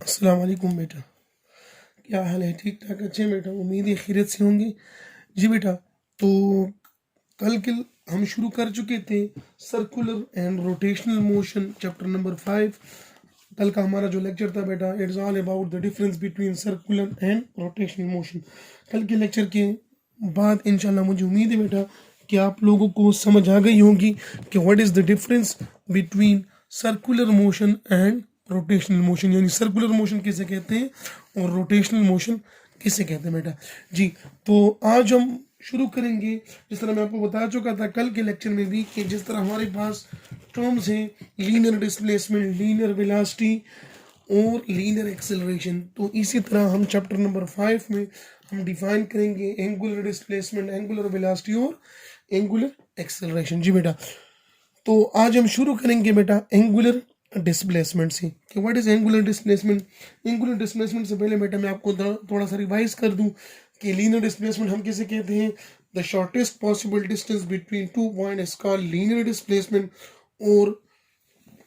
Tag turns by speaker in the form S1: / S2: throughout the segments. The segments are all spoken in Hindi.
S1: अस्सलाम वालेकुम बेटा। क्या हाल है? ठीक ठाक अच्छे बेटा, उम्मीद है खैरियत से होंगे। जी बेटा, तो कल के हम शुरू कर चुके थे circular and rotational motion chapter number 5। कल का हमारा जो लेक्चर था बेटा, it's all about the difference between circular and rotational motion. कल के लेक्चर के बाद इंशाल्लाह मुझे उम्मीद है बेटा कि आप लोगों को समझ आ गई होगी कि what is the difference between circular motion and rotational motion, यानी सर्कुलर मोशन किसे कहते हैं और रोटेशनल मोशन किसे कहते हैं बेटा। जी, तो आज हम शुरू करेंगे। जिस तरह मैं आपको बता चुका था कल के लेक्चर में भी कि जिस तरह हमारे पास टर्म्स हैं लीनियर डिस्प्लेसमेंट, लीनियर वेलोसिटी और लीनियर एक्सेलरेशन, तो इसी तरह हम चैप्टर नंबर 5 में हम डिफाइन करेंगे एंगुलर डिस्प्लेसमेंट, एंगुलर वेलोसिटी और एंगुलर एक्सेलरेशन। जी बेटा, तो आज हम शुरू करेंगे बेटा एंगुलर डिस्प्लेसमेंट से कि what is angular displacement. Angular displacement से पहले बेटा मैं आपको थोड़ा सा रिवाइज कर दूं कि लीनियर डिस्प्लेसमेंट हम किसे कहते हैं। The shortest possible distance between two point is called linear displacement. और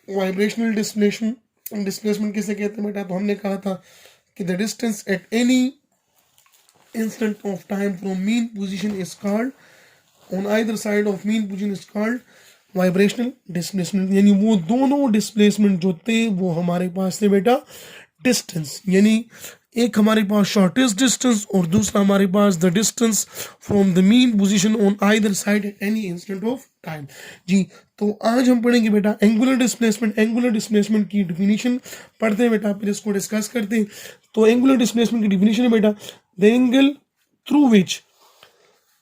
S1: वाइब्रेशनल डिस्प्लेसमेंट किसे कहते हैं बेटा, तो हमने कहा था कि the distance at any instant of time from mean position is called on either side of mean position is called vibrational displacement. यानी वो दोनों डिस्प्लेसमेंट जो थे वो हमारे पास थे बेटा डिस्टेंस, यानी एक हमारे पास शॉर्टेस्ट डिस्टेंस और दूसरा हमारे पास the distance from the mean position on either side at any instant of time. जी, तो आज हम पढ़ेंगे बेटा एंगुलर डिस्प्लेसमेंट। एंगुलर डिस्प्लेसमेंट की डिफिनीशन पढ़ते हैं बेटा, फिर इसको डिस्कस करते हैं। तो एंगुलर डिस्प्लेसमेंट की डिफिनीशन है बेटा, the angle through which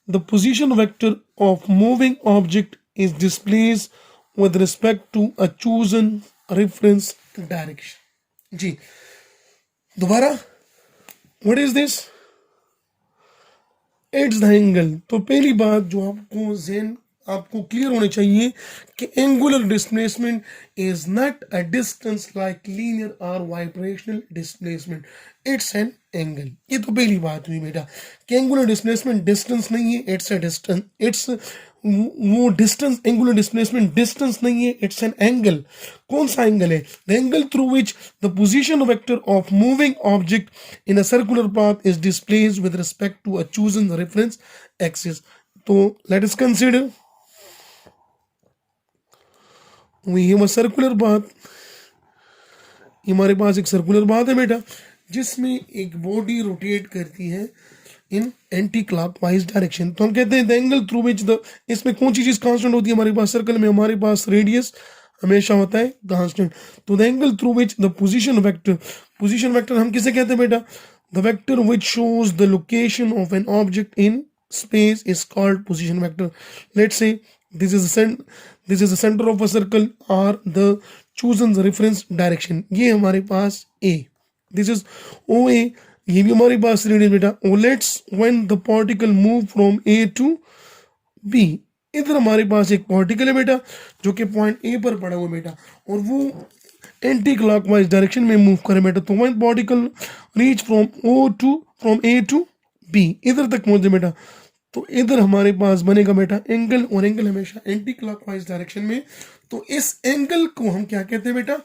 S1: the position vector of moving object is displaced with respect to a chosen reference direction. जी, दोबारा, what is this? It's the angle। तो पहली बात जो आपको क्लियर होनी चाहिए कि angular displacement is not a distance like linear और vibrational displacement, it's an angle. ये तो पहली बात हुई बेटा कि एंगुलर डिस्प्लेसमेंट डिस्टेंस नहीं है, इट्स अ डिस्टेंस। इट्स वो डिस्टेंस, एंगुलर डिस्प्लेसमेंट डिस्टेंस नहीं है, इट्स एन एंगल। कौन सा एंगल है? The angle through which the position vector of moving object in a circular path is displaced with respect to a chosen reference axis. तो let us consider we have a circular path. हमारे पास एक सर्कुलर पाथ है बेटा जिसमें एक बॉडी रोटेट करती है इन एंटी क्लॉकवाइज डायरेक्शन। तो हम कहते हैं the angle through which the, इसमें कौन सी चीज कांस्टेंट होती है हमारे पास? सर्कल में हमारे पास रेडियस हमेशा होता है कांस्टेंट। तो the angle through which the position vector हम किसे कहते हैं बेटा? The vector which shows the location of an object in space is called position vector. Let's say this is the center of a circle or the chosen reference direction। ये हमारे पास A, this is OA। ये भी हमारे पास रेडियस बेटा। O let's when the particle move from A to B, इधर हमारे पास एक पार्टिकल है बेटा जो कि पॉइंट A पर पड़ा हुआ बेटा और वो एंटी क्लॉकवाइज डायरेक्शन में मूव करे बेटा। तो when particle reach from A to B, इधर तक पहुंचे बेटा, तो इधर हमारे पास बनेगा बेटा एंगल, और एंगल हमेशा एंटी क्लॉकवाइज डायरेक्शन में। तो इस एंगल को हम क्या कहते हैं बेटा?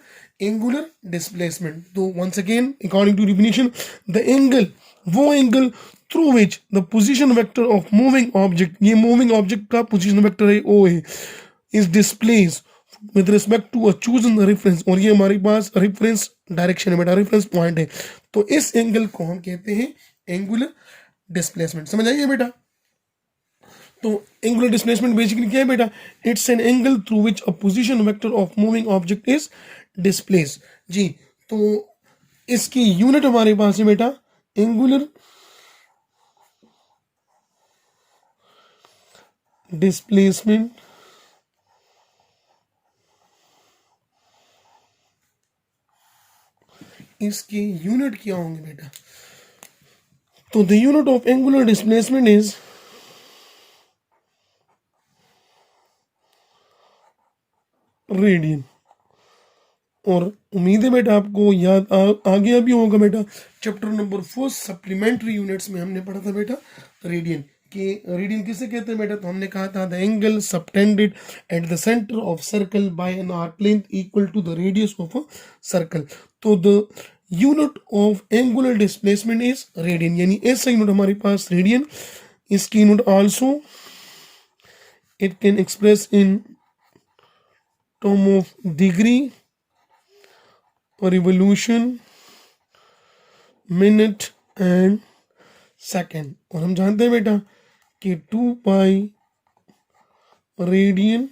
S1: Angular displacement. तो once again according to definition, the angle, वो angle through which the position vector of moving object, ये मूविंग ऑब्जेक्ट का पोजीशन वेक्टर है ओ है, is displace with respect to a chosen reference, और ये हमारे पास रेफरेंस डायरेक्शन है बेटा, रेफरेंस पॉइंट है। तो इस एंगल को हम कहते हैं एंगुलर डिस्प्लेसमेंट। समझ आइए बेटा? तो एंगुलर डिस्प्लेसमेंट बेसिकली क्या है बेटा? It's an angle through which a position vector of moving object is displaced. जी, तो इसकी यूनिट हमारे पास है बेटा एंगुलर डिस्प्लेसमेंट इसके यूनिट क्या होंगे बेटा? तो the unit of angular displacement is radian. और उम्मीद है बेटा आपको याद आ गया भी होगा बेटा, चैप्टर नंबर 4 सप्लीमेंट्री यूनिट्स में हमने पढ़ा था बेटा रेडियन। कि रेडियन किसे कहते हैं बेटा? तो हमने कहा था the angle subtended at the centre of circle by an arc length equal to the radius of a circle. तो the unit of angular displacement is radian, यानी ऐसा यूनिट हमारे पास रेडियन. इसकी unit also it can express in term of degree or revolution, minute and second. और हम जानते हैं बेटा कि 2 pi radian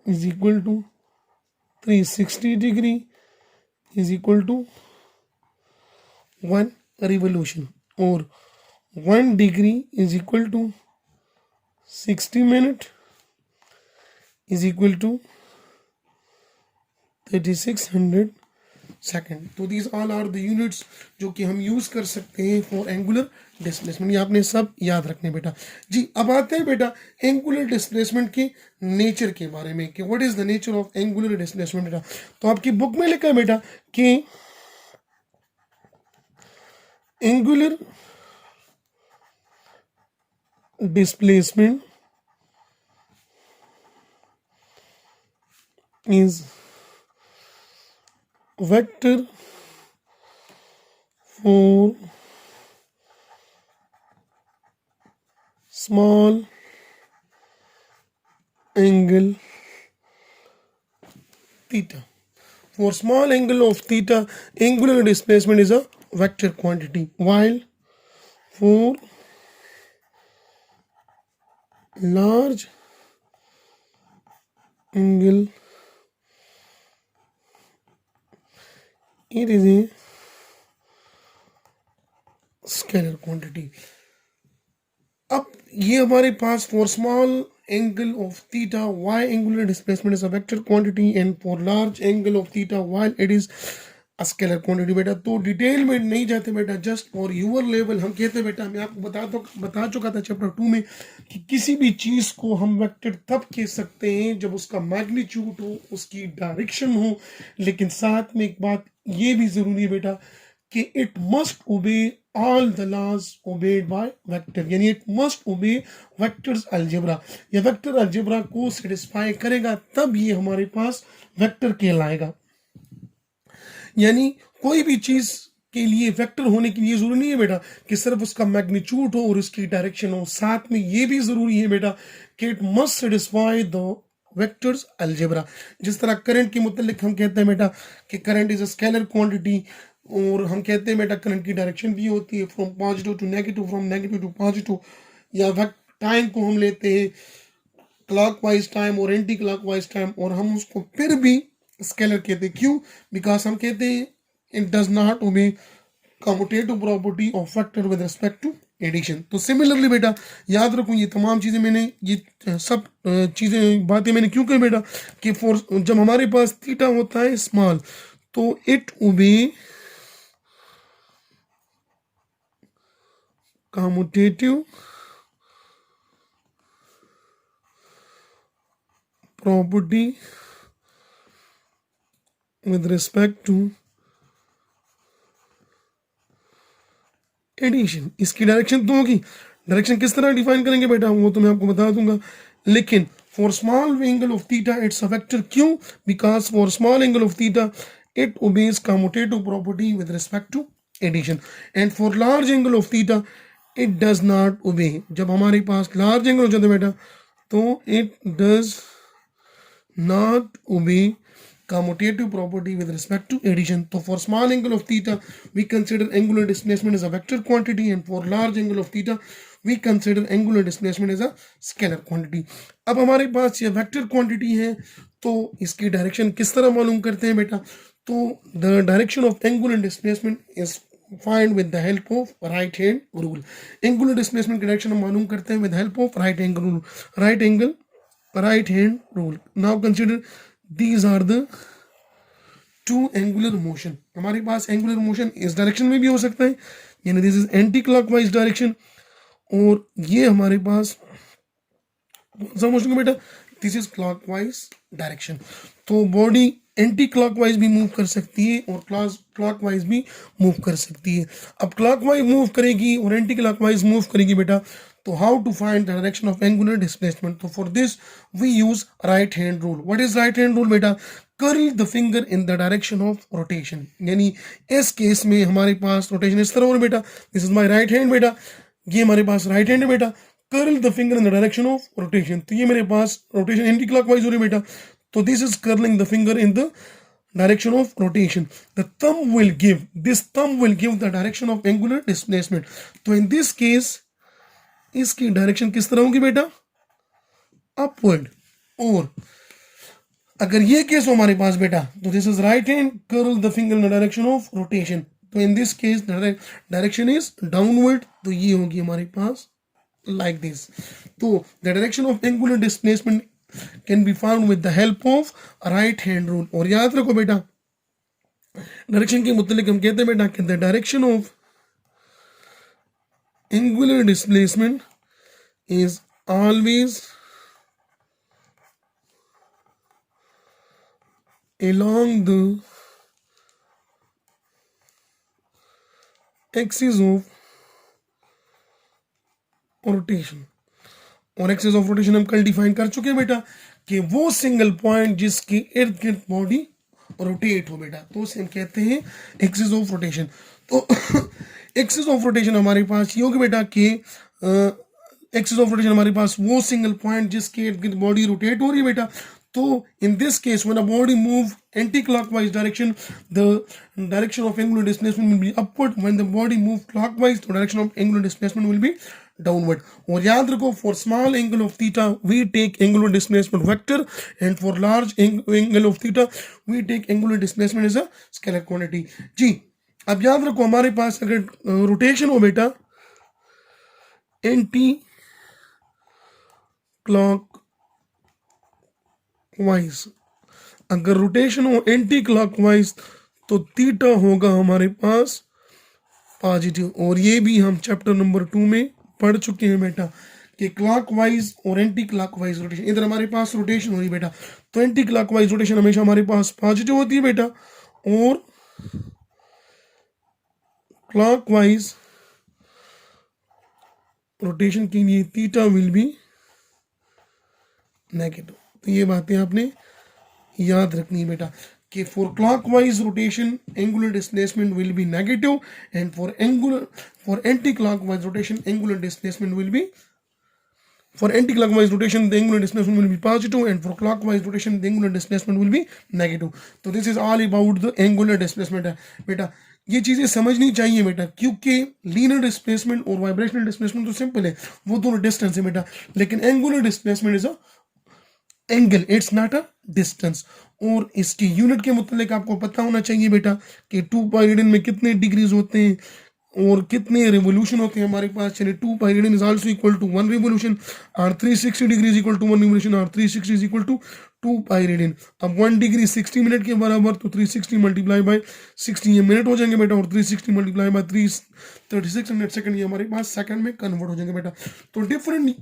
S1: is equal to 360 degree is equal to 1 revolution, और 1 degree is equal to 60 minute is equal to 3600 second. तो these all are the units जो कि हम यूज कर सकते हैं फॉर एंगुलर डिस्प्लेसमेंट. ये आपने सब याद रखने बेटा. जी अब आते हैं बेटा एंगुलर डिस्प्लेसमेंट के नेचर के बारे में कि what is the nature of angular displacement बेटा. तो आपकी बुक में लिखा है बेटा कि angular displacement is vector for small angle theta. For small angle of theta, angular displacement is a vector quantity, while for large angle it is a scalar quantity. अब ये हमारे पास for small angle of theta why angular displacement is a vector quantity and for large angle of theta why it is a scalar quantity. बेटा तो डिटेल में नहीं जाते बेटा, जस्ट फॉर यूर लेवल हम कहते हैं बेटा, मैं आपको बता चुका था चैप्टर 2 में कि किसी भी चीज़ को हम वेक्टर तब कह सकते हैं जब उसका मैग्नीट्यूड हो, उसकी डायरेक्शन हो, लेकिन साथ में एक बात ये भी ज़रूरी है बेटा कि it must obey all the laws obeyed by vector, यानी it must obey vectors algebra. या वेक्टर अलजेब्रा को सेटिस्फाई करेगा तब ये हमारे पास वेक्टर कहलाएगा. यानी कोई भी चीज के लिए वेक्टर होने के लिए जरूरी नहीं है बेटा कि सिर्फ उसका मैग्नीट्यूड हो और उसकी डायरेक्शन हो, साथ में ये भी जरूरी है बेटा कि it must satisfy the vectors algebra. जिस तरह करंट के मुतालिक हम कहते हैं बेटा कि current is a scalar quantity, और हम कहते हैं बेटा करंट की डायरेक्शन भी होती है from positive to negative, from negative to positive. या टाइम को हम लेते हैं क्लॉकवाइज टाइम और एंटी क्लॉकवाइज टाइम, और हम उसको फिर भी स्केलर कहते हैं. क्यों? बिकॉज हम कहते हैं it does not obey commutative property of factor with respect to addition. तो सिमिलरली बेटा याद रखो ये तमाम चीज़ें मैंने ये सब चीज़ें बातें मैंने क्यों कही बेटा कि फॉर जब हमारे पास थीटा होता है स्मॉल तो it obey commutative property with respect to addition. इसकी डायरेक्शन तो होगी, डायरेक्शन किस तरह डिफाइन करेंगे बेटा वो तो मैं आपको बता दूंगा, लेकिन for small angle of theta it's a vector. क्यों? Because for small angle of theta it obeys commutative property with respect to addition, and for large angle of theta it does not obey. जब हमारे पास लार्ज एंगल हो जाता है बेटा तो इट डज नॉट ओबे commutative property with respect to addition. So for small angle of theta we consider angular displacement as a vector quantity, and for large angle of theta we consider angular displacement as a scalar quantity. अब हमारे पास ये वेक्टर क्वांटिटी है तो इसकी डायरेक्शन किस तरह मालूम करते हैं बेटा. तो the direction of angular displacement is find with the help of right hand rule. Angular displacement की डायरेक्शन हम मालूम करते हैं with help of right hand rule. Now consider these are the two angular motion. हमारे पास angular motion इस डायरेक्शन में भी हो सकता है, यानी this is anti clockwise direction, और ये हमारे पास कौन सा मोशन बेटा, दिस इज क्लॉकवाइज डायरेक्शन. तो बॉडी एंटी क्लॉकवाइज भी मूव कर सकती है और क्लॉकवाइज भी मूव कर सकती है. अब क्लॉकवाइज मूव करेगी और एंटी क्लॉकवाइज मूव करेगी बेटा, तो how to find the direction of angular displacement? So for this we use right hand rule. What is right hand rule बेटा? Curl the finger in the direction of rotation, यानी इस केस में हमारे पास रोटेशन इस तरह हो रहा है बेटा, this is my right hand बेटा, ये हमारे पास राइट हैंड है बेटा, curl the finger in the direction of rotation, तो ये मेरे पास रोटेशन एंटी क्लॉकवाइज हो रही है बेटा, तो this is curling the finger in the direction of rotation. The thumb will give, this thumb will give the direction of angular displacement. तो in this case इसकी डायरेक्शन किस तरह होगी बेटा, अपवर्ड। और अगर ये केस हो हमारे पास बेटा, तो this is right hand, curl the finger in the direction of rotation, तो in this case direction is downward, तो ये होगी हमारे पास लाइक दिस। तो the direction of angular displacement can be found with the help of right hand rule. और याद रखो बेटा, डायरेक्शन के मुतालिक हम कहते हैं बेटा कि the direction of angular displacement is always along the axis of rotation। और एक्सिस ऑफ रोटेशन हम कल डिफाइन कर चुके हैं बेटा कि वो सिंगल पॉइंट जिसके इर्द गिर्द बॉडी रोटेट हो बेटा, तो उसे हम कहते हैं एक्सिस ऑफ रोटेशन। तो एक्सिस ऑफ रोटेशन हमारे पास ये होगा बेटा कि एक्सिस ऑफ रोटेशन हमारे पास वो सिंगल पॉइंट जिसके इर्द गिर्द बॉडी रोटेट हो रही है बेटा। तो in this case when a body move anti-clockwise direction, the direction of angular displacement will be upward. When the body move clockwise, the direction of angular displacement will be downward. और याद रखो, for small angle of theta we take angular displacement vector, and for large angle of theta we take angular displacement as a scalar quantity। जी अब याद रखो, हमारे पास अगर रोटेशन हो बेटा एंटी क्लॉक वाइज, अगर रोटेशन हो एंटी क्लॉकवाइज तो थीटा होगा हमारे पास पॉजिटिव। और ये भी हम चैप्टर नंबर 2 में पढ़ चुके हैं बेटा कि क्लॉकवाइज और एंटी क्लॉकवाइज रोटेशन, इधर हमारे पास रोटेशन हो रही बेटा, तो एंटी क्लॉकवाइज रोटेशन हमेशा हमारे पास पॉजिटिव होती है बेटा, और क्लॉकवाइज रोटेशन के लिए थीटा विल बी नेगेटिव। तो ये बातें आपने याद रखनी है बेटा कि for clockwise rotation angular displacement will be negative, and for anti clockwise rotation angular displacement will be, for anti-clockwise rotation the angular displacement will be positive, and for clockwise rotation the angular displacement will be negative। तो this is all about the angular displacement है बेटा। ये चीजें समझनी चाहिए बेटा, क्योंकि लीनियर डिस्प्लेसमेंट और वाइब्रेशनल डिस्प्लेसमेंट तो सिंपल है, वो दोनों डिस्टेंस है बेटा, लेकिन angular displacement is a angle, it's not a distance. और इसकी यूनिट के मुतालिक आपको पता होना चाहिए बेटा कि 2 पाई रेडियन में कितने डिग्रीज होते हैं और कितने रेवोल्यूशन होते हैं हमारे पास। चलिए 2 pi radian is also equal to 1 revolution, और 360 degree is equal to 1 revolution, और 360 is equal to 2 pi radian. अब 1 डिग्री 60 मिनट के बराबर, तो 360 मल्टीप्लाई बाय 60 ये मिनट हो जाएंगे बेटा, और 360 मल्टीप्लाई बाय 3600 सेकंड ये हमारे पास सेकंड में कन्वर्ट हो जाएंगे बेटा। तो डिफरेंट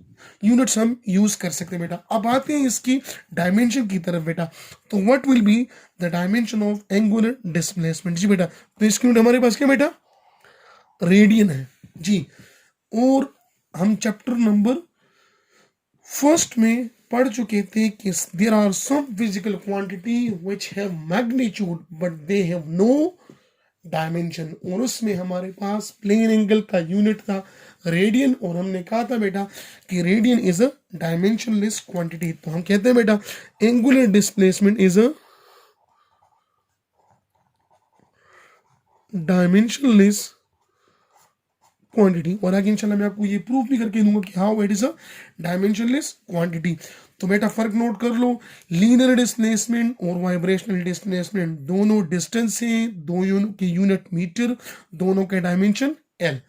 S1: यूनिट्स हम यूज कर सकते हैं बेटा। अब आते हैं इसकी डायमेंशन की तरफ बेटा, तो what will be the dimension of angular displacement. जी बेटा, तो इसकी यूनिट हमारे पास क्या बेटा, रेडियन है जी। और हम चैप्टर नंबर 1 में पढ़ चुके थे कि there are some physical quantity which have magnitude but they have no dimension, और उसमें हमारे पास प्लेन एंगल का यूनिट था रेडियन, और हमने कहा था बेटा कि radian is a dimensionless quantity. तो हम कहते हैं बेटा angular displacement is a dimensionless quantity. और आगे इंशाल्लाह मैं आपको ये प्रूफ भी करके दूंगा कि how it is a dimensionless quantity. तो बेटा फर्क नोट कर लो, लीनियर डिस्प्लेसमेंट और वाइब्रेशनल डिस्प्लेसमेंट दोनों डिस्टेंस हैं, दोनों के यूनिट मीटर, दोनों के डायमेंशन एल,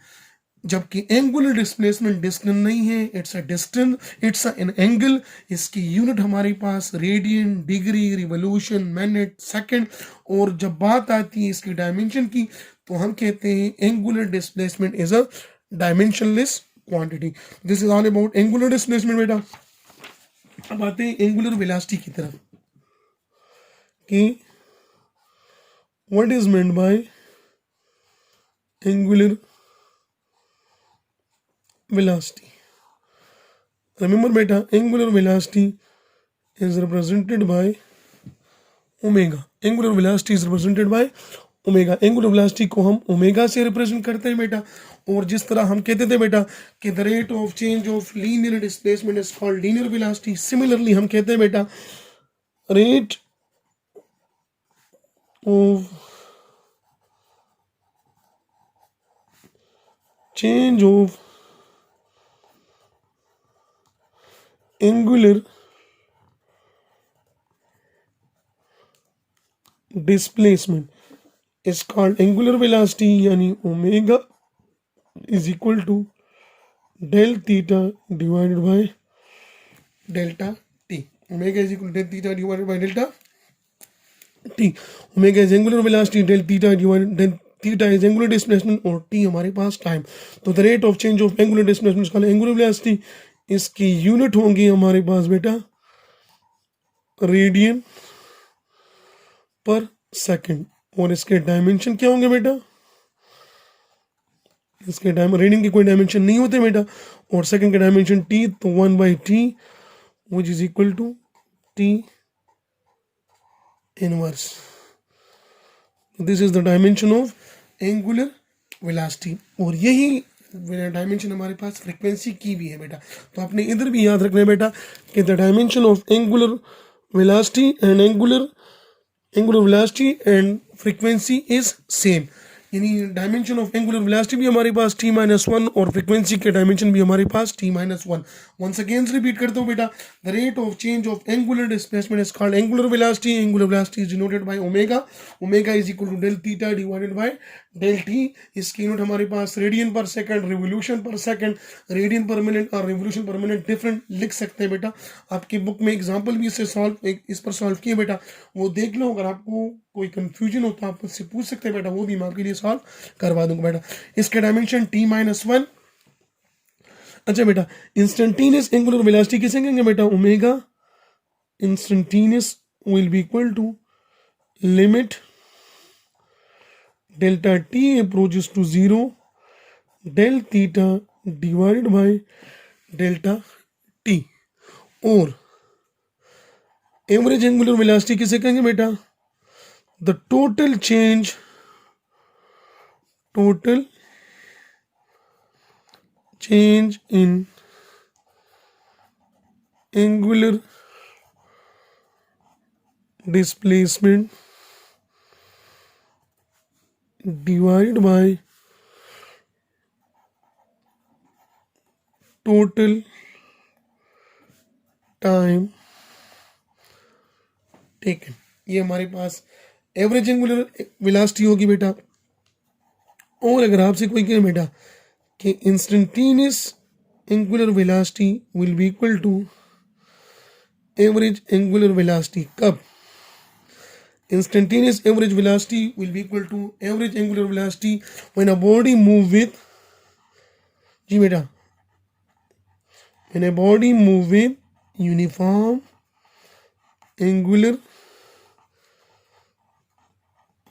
S1: जबकि एंगुलर डिस्प्लेसमेंट डिस्टेंस नहीं है, it's a distance, it's an angle. इसकी यूनिट हमारे पास radian, degree, revolution, minute, second. और जब बात आती है इसकी डायमेंशन की, तो हम कहते हैं angular displacement is a dimensionless quantity. This is all about angular displacement बेटा। अब आते हैं एंगुलर वेलोसिटी की तरफ कि what is meant by angular velocity। Remember beta, angular velocity is represented by omega. Angular velocity is represented by omega. Angular velocity को हम ओमेगा से रिप्रेजेंट करते हैं बेटा। और जिस तरह हम कहते थे बेटा कि the rate of change of linear displacement is called linear velocity, similarly हम कहते हैं बेटा rate of change of angular displacement is called angular velocity, यानी omega is equal to del theta divided by delta t. Omega is equal to del theta divided by delta t. Omega is angular velocity, del theta divided del theta is angular displacement और t हमारे पास टाइम। तो the rate of change of angular displacement इसका एंगुलर वेलोसिटी, इसकी यूनिट होंगी हमारे पास बेटा रेडियन पर सेकंड। और इसके डायमेंशन क्या होंगे बेटा, इसके रेडियन के कोई डायमेंशन नहीं होते बेटा। और सेकंड के डायमेंशन t, तो 1/t which is equal to t inverse. This is the dimension of angular velocity. और यही डायमेंशन हमारे पास फ्रीक्वेंसी की भी है बेटा। तो आपने इधर भी याद रखना है बेटा कि the dimension of angular velocity and angular velocity and frequency is same, यानी डायमेंशन ऑफ एंगुलर वेलोसिटी भी हमारे पास t-1 और फ्रीक्वेंसी के डायमेंशन भी हमारे पास t-1। वंस अगेन रिपीट करता हूँ बेटा, the rate of change of angular displacement is called angular velocity. Angular velocity is denoted by omega. Omega is equal to del theta divided by del t. इसकी यूनिट हमारे पास रेडियन पर सेकंड, रिवोल्यूशन पर सेकंड, रेडियन पर मिनट और रिवोल्यूशन पर मिनट डिफरेंट लिख सकते हैं बेटा। आपकी बुक में एग्जाम्पल भी इस पर सॉल्व किए बेटा, वो देख लो। अगर आपको कोई कंफ्यूजन हो तो आप मुझसे पूछ सकते हैं बेटा, वो भी मैं आपके लिए सॉल्व करवा दूंगा बेटा। इसके डायमेंशन t-1। अच्छा बेटा, इंस्टेंटेनियस एंगुलर वेलोसिटी किसे कहेंगे बेटा, omega. Instantaneous will be equal to limit delta t approaches to 0 del theta divided by delta t। और एवरेज एंगुलर वेलोसिटी किसे कहेंगे बेटा, the total change in angular displacement divided by total time taken। ये हमारे पास एवरेज एंगुलर वेलोसिटी होगी बेटा। और अगर आपसे कोई कहे बेटा कि instantaneous angular velocity will be equal to average angular velocity, कब, instantaneous average velocity will be equal to average angular velocity when a body move with, जी बेटा, when a body move with uniform angular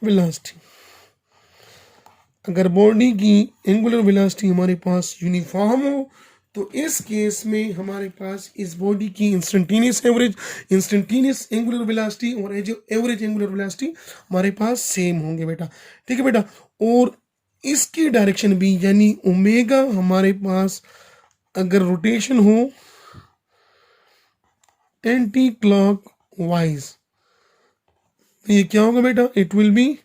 S1: velocity. अगर बॉडी की एंगुलर वेलोसिटी हमारे पास यूनिफॉर्म हो तो इस केस में हमारे पास इस बॉडी की इंस्टेंटेनियस एंगुलर वेलोसिटी और एवरेज एंगुलर वेलोसिटी हमारे पास सेम होंगे बेटा। ठीक है बेटा। और इसकी डायरेक्शन भी, यानी ओमेगा हमारे पास अगर रोटेशन हो एंटी क्लॉक वाइज, तो ये क्या होगा बेटा, इट विल बी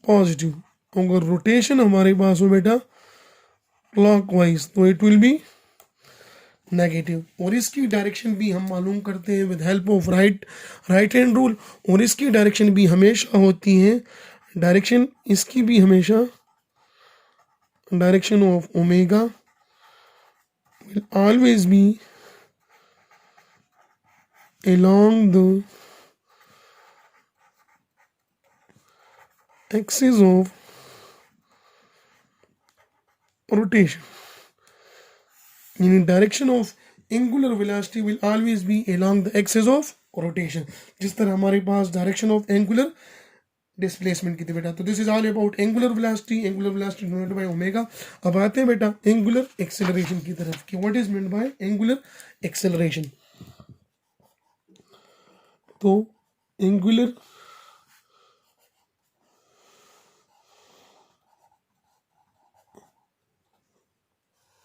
S1: पॉजिटिव। अगर रोटेशन हमारे पास हो बेटा क्लॉकवाइज तो इट विल बी नेगेटिव। और इसकी डायरेक्शन भी हम मालूम करते हैं with help of right hand rule. और इसकी डायरेक्शन भी हमेशा होती है, डायरेक्शन इसकी भी हमेशा, direction of omega will always be along the axis of rotation, meaning direction of angular velocity will always be along the axis of rotation, जिस तरह हमारे पास डायरेक्शन ऑफ एंगुलर डिस्प्लेसमेंट की थी बेटा। तो this is all about angular velocity denoted by omega. अब आते हैं बेटा एंगुलर एक्सेलरेशन की तरफ कि what is meant by angular acceleration. तो angular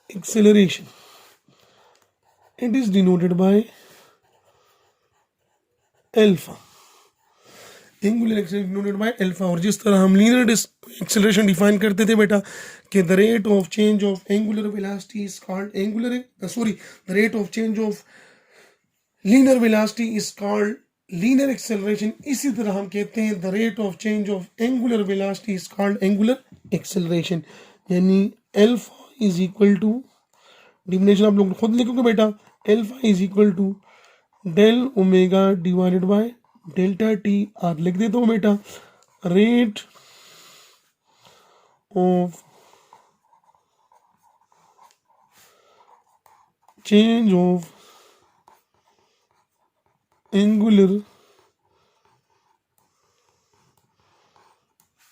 S1: acceleration, it is denoted by alpha. Angular acceleration denoted by alpha. और जिस तरह हम लीनियर एक्सेलरेशन डिफाइन करते थे बेटा कि the rate of change of angular velocity is called the rate of change of linear velocity is called linear acceleration, इसी तरह हम कहते हैं the rate of change of angular velocity is called angular acceleration. यानी alpha is equal to, definition आप लोग खुद लिखोगे बेटा, alpha is equal to del omega divided by delta T. आर लिख देता हूँ बेटा, rate of change of angular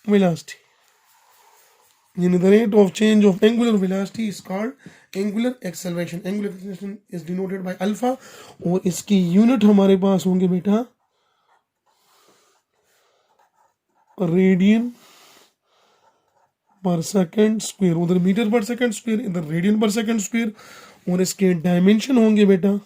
S1: velocity, यानी the rate of change of angular velocity is called angular acceleration। angular acceleration is denoted by alpha और इसकी यूनिट हमारे पास होंगे बेटा रेडियन पर सेकेंड स्क्वायर, उधर मीटर पर सेकेंड स्क्वायर, इधर रेडियन पर सेकेंड स्क्वायर। और इसके डायमेंशन होंगे बेटा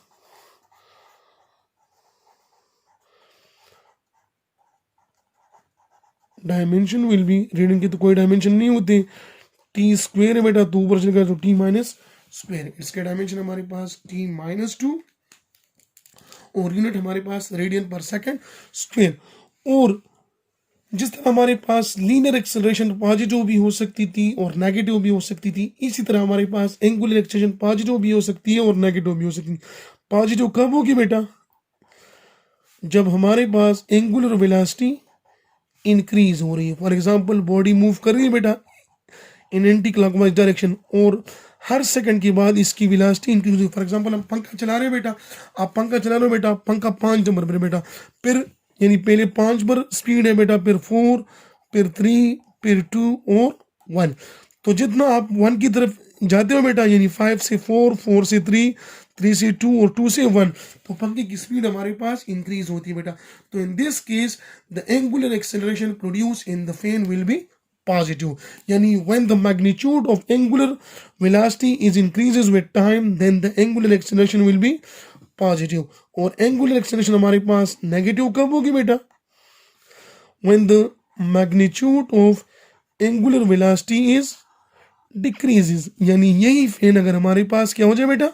S1: डायमेंशन विल बी, रेडियन के तो कोई डायमेंशन नहीं होते, टी स्क्वायर है बेटा, तो ऊपर चलेगा तो टी माइनस स्क्वायर। इसके डायमेंशन हमारे पास टी माइनस 2 और यूनिट हमारे पास रेडियन पर सेकेंड स्क्वायर। और जिस तरह हमारे पास लीनियर एक्सेलरेशन पॉजिटिव भी हो सकती थी और नेगेटिव भी हो सकती थी, इसी तरह हमारे पास एंगुलर एक्सेलरेशन पॉजिटिव भी हो सकती है और नेगेटिव भी हो सकती है। पॉजिटिव कब होगी बेटा? जब हमारे पास एंगुलर वेलोसिटी इंक्रीज हो रही है। फॉर एग्जांपल बॉडी मूव कर रही है बेटा इन एंटी क्लॉकवाइज डायरेक्शन और हर सेकंड के बाद इसकी वेलोसिटी इंक्रीज हुई। फॉर एग्जांपल हम पंखा चला रहे हैं बेटा, आप पंखा चला रहे हो बेटा, पंखा 5 नंबर पर बेटा, फिर यानी पहले 5 पर स्पीड है बेटा, फिर 4, फिर 3, फिर 2 और 1। तो जितना आप 1 की तरफ जाते हो बेटा, यानी 5 से 4, 4 से 3, 3 से 2 और 2 से 1, तो पंखे की स्पीड हमारे पास इंक्रीज होती है बेटा। तो in this case the angular acceleration produce in the fan will be positive, yani when the magnitude of angular velocity is increases with time, then the angular acceleration will be positive। और angular acceleration हमारे पास negative कब होगी बेटा? when the magnitude of angular velocity is decreases, यानी यही फैन अगर हमारे पास क्या हो जाए बेटा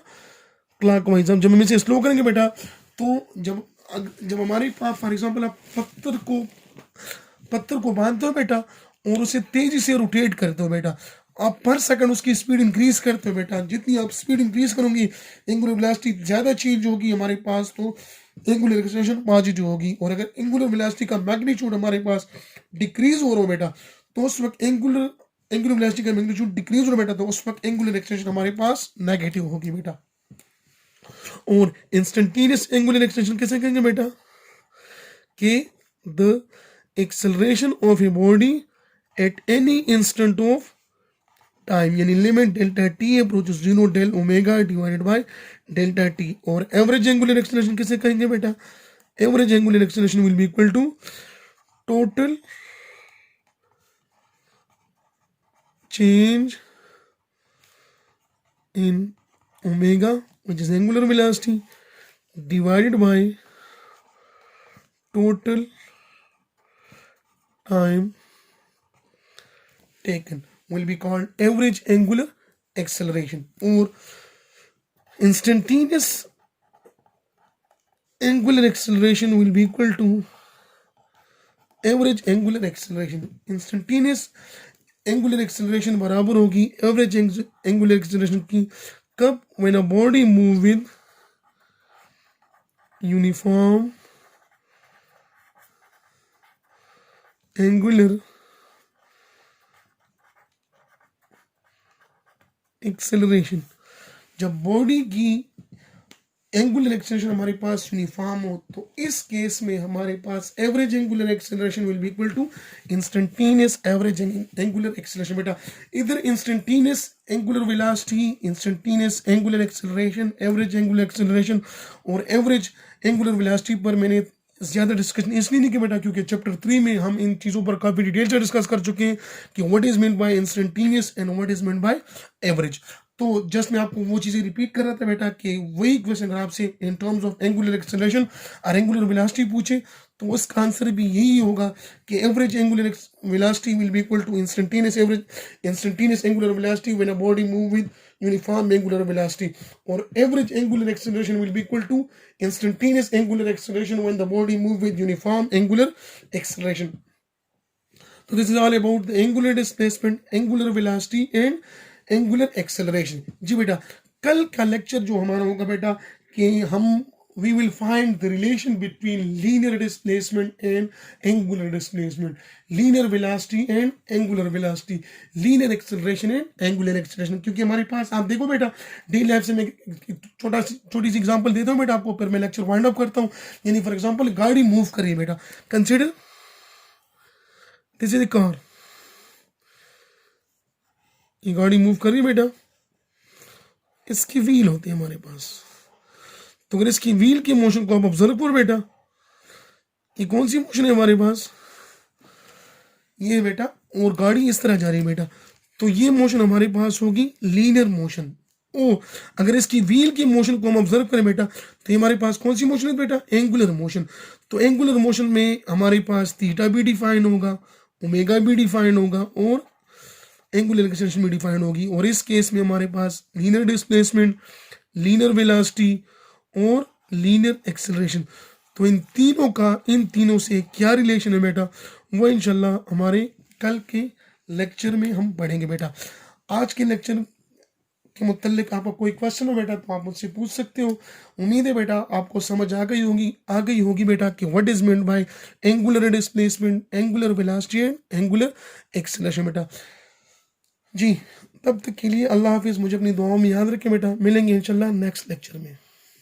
S1: क्लॉकवाइज, जब हम इसे स्लो करेंगे बेटा, तो जब हमारे पास फॉर एग्जांपल आप पत्थर को बांधते हो बेटा और उसे तेजी से रोटेट करते हो बेटा, आप पर सेकंड उसकी स्पीड इंक्रीज करते हो बेटा। जितनी आप स्पीड इंक्रीज करोगे एंगुलर वेलोसिटी ज्यादा चेंज होगी हमारे पास, तो एंगुलर एक्सेलरेशन पॉजिटिव होगी। और अगर एंगुलर वेलोसिटी का मैग्नीट्यूड हमारे पास डिक्रीज हो रहा हो बेटा, तो उस वक्त एंगुलर वेलोसिटी का मैग्नीट्यूड डिक्रीज हो रहा बेटा, तो उस वक्त एंगुलर एक्सेलरेशन हमारे पास नेगेटिव होगी बेटा। और इंस्टेंटेनियस एंगुलर एक्सेलरेशन कैसे कहेंगे बेटा? कि the acceleration of a body at any instant of time, यानी limit delta t approaches 0 del omega divided by delta t। और average angular acceleration किसे कहेंगे बेटा? average angular acceleration will be equal to total change in omega, which is angular velocity, divided by total time taken, will be called average angular acceleration। और instantaneous angular acceleration will be equal to average angular acceleration। instantaneous angular acceleration बराबर होगी average angular acceleration की कब? when a body move with uniform angular acceleration, जब बॉडी की एंगुलर एक्सेलरेशन हमारे पास यूनिफॉर्म हो, तो इस केस में हमारे पास average angular acceleration will be equal to instantaneous average angular acceleration बेटा। इधर instantaneous angular velocity, instantaneous angular acceleration, average angular acceleration और एवरेज एंगुलर वेलोसिटी पर मैंने ज़्यादा डिस्कशन इसलिए नहीं कि बेटा क्योंकि चैप्टर 3 में हम इन चीज़ों पर काफ़ी डिटेल से डिस्कस कर चुके हैं कि what is mean by instantaneous and what is mean by average. तो जस्ट मैं आपको वो चीज़ें रिपीट कर रहा था बेटा कि वही क्वेश्चन अगर आपसे in terms of angular acceleration और एंगुलर वेलोसिटी पूछे तो उसका आंसर भी यही होगा कि average angular velocity will be equal to instantaneous angular velocity when a body move with uniform angular velocity, और average angular acceleration will be equal to instantaneous angular acceleration when the body move with uniform angular acceleration. तो this is all about the angular displacement, angular velocity and angular acceleration. जी बेटा, कल का लेक्चर जो हमारा होगा बेटा कि हम we will find the relation between linear displacement and angular displacement, linear velocity and angular velocity, linear acceleration and angular acceleration। क्योंकि हमारे पास आप देखो बेटा डे लैब से मैं छोटी सी एग्जांपल देता हूँ बेटा आपको, फिर मैं लेक्चर वाइंड अप करता हूँ। यानी फॉर एग्जांपल गाड़ी मूव कर रही है बेटा, consider this is a car, ये गाड़ी मूव कर रही है बेटा, इसकी व्हील होती है हमारे पास। तो अगर इसकी व्हील के मोशन को आप ऑब्जर्व करो बेटा, ये कौन सी मोशन है हमारे पास, ये बेटा, और गाड़ी इस तरह जा रही है बेटा, तो ये मोशन हमारे पास होगी लीनियर मोशन। ओ अगर इसकी व्हील के मोशन को हम ऑब्जर्व करें बेटा तो ये हमारे पास कौन सी मोशन है बेटा, एंगुलर मोशन। तो एंगुलर मोशन में हमारे पास थीटा भी डिफाइन होगा, ओमेगा भी डिफाइन होगा और एंगुलर एक्सेलरेशन भी डिफाइन होगी। और इस केस में हमारे पास लीनियर डिस्प्लेसमेंट, लीनियर वेलोसिटी और लीनियर एक्सेलरेशन। तो इन तीनों से क्या रिलेशन है बेटा, वो इंशाल्लाह हमारे कल के लेक्चर में हम पढ़ेंगे बेटा। आज के लेक्चर के मुतल्लिक आपका कोई क्वेश्चन हो बेटा तो आप मुझसे पूछ सकते हो। उम्मीद है बेटा आपको समझ आ गई होगी बेटा कि what is meant by angular displacement, angular velocity and angular acceleration बेटा। जी तब तक के लिए अल्लाह हाफिज़, मुझे अपनी दुआओं में याद रखें बेटा, मिलेंगे इंशाल्लाह नेक्स्ट लेक्चर में।